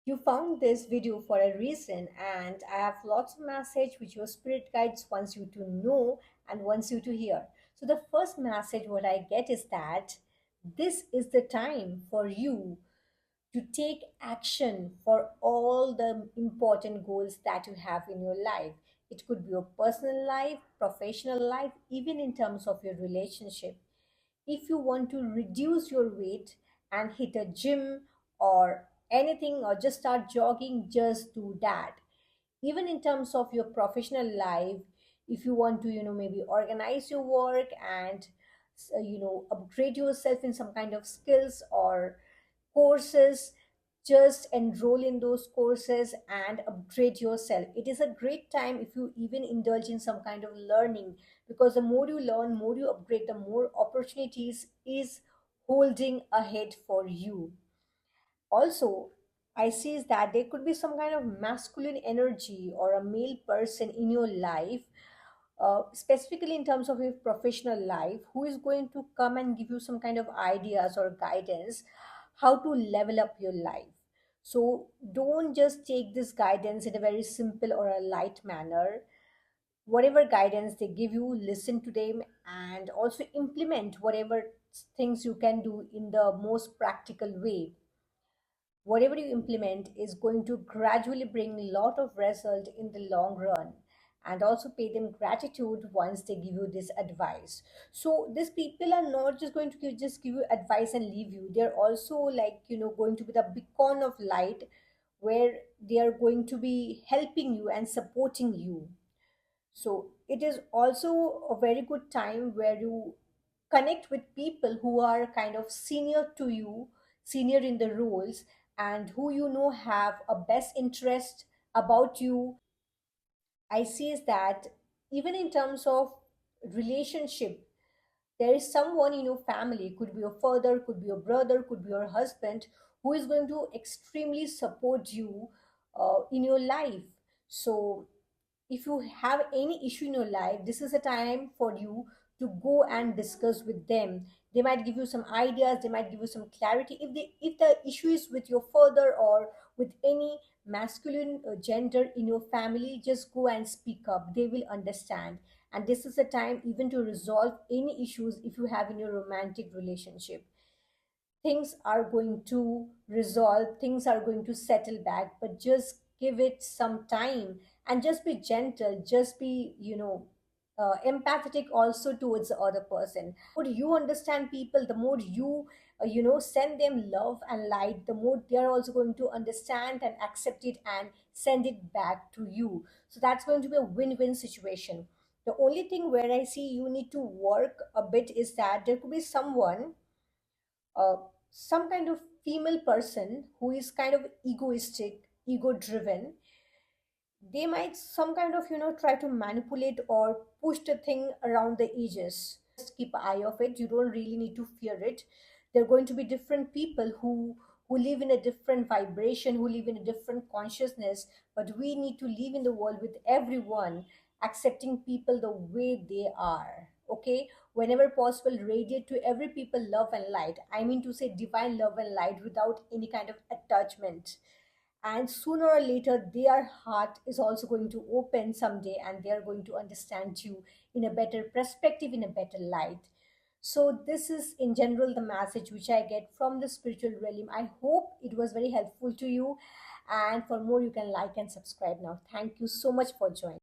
You found this video for a reason, and I have lots of message which your spirit guides wants you to know and wants you to hear. So the first message what I get is that this is the time for you to take action for all the important goals that you have in your life. It could be your personal life, professional life, even in terms of your relationship. If you want to reduce your weight and hit a gym or anything or just start jogging, just do that. Even in terms of your professional life, if you want to maybe organize your work and upgrade yourself in some kind of skills or courses, just enroll in those courses and upgrade yourself. It is a great time if you even indulge in some kind of learning, because the more you learn, more you upgrade, the more opportunities is holding ahead for you. Also, I see is that there could be some kind of masculine energy or a male person in your life, specifically in terms of your professional life, who is going to come and give you some kind of ideas or guidance how to level up your life. So don't just take this guidance in a very simple or a light manner. Whatever guidance they give you, listen to them and also implement whatever things you can do in the most practical way. Whatever you implement is going to gradually bring a lot of result in the long run, and also pay them gratitude once they give you this advice. So these people are not just going to just give you advice and leave you. They're also like going to be the beacon of light, where they are going to be helping you and supporting you. So it is also a very good time where you connect with people who are kind of senior to you, senior in the roles, and who have a best interest about you. I see is that even in terms of relationship, there is someone in your family, could be your father, could be your brother, could be your husband, who is going to extremely support you in your life. So if you have any issue in your life, this is a time for you to go and discuss with them. They might give you some ideas, they might give you some clarity. If the issue is with your father or with any masculine gender in your family, just go and speak up, they will understand. And this is a time even to resolve any issues. If you have in your romantic relationship, things are going to resolve, things are going to settle back, but just give it some time. And just be gentle, just be empathetic also towards the other person. The more you understand people, the more you send them love and light, the more they are also going to understand and accept it and send it back to you. So that's going to be a win-win situation. The only thing where I see you need to work a bit is that there could be someone, uh, some kind of female person who is kind of egoistic, ego driven. They might some kind of try to manipulate or push the thing around the edges. Just keep an eye of it, you don't really need to fear it. There are going to be different people who live in a different vibration, who live in a different consciousness, but we need to live in the world with everyone, accepting people the way they are. Okay, whenever possible, radiate to every people love and light. I mean to say divine love and light without any kind of attachment. And sooner or later their heart is also going to open someday, and they are going to understand you in a better perspective, in a better light. So this is in general the message which I get from the spiritual realm. I hope it was very helpful to you, and for more you can like and subscribe now. Thank you so much for joining.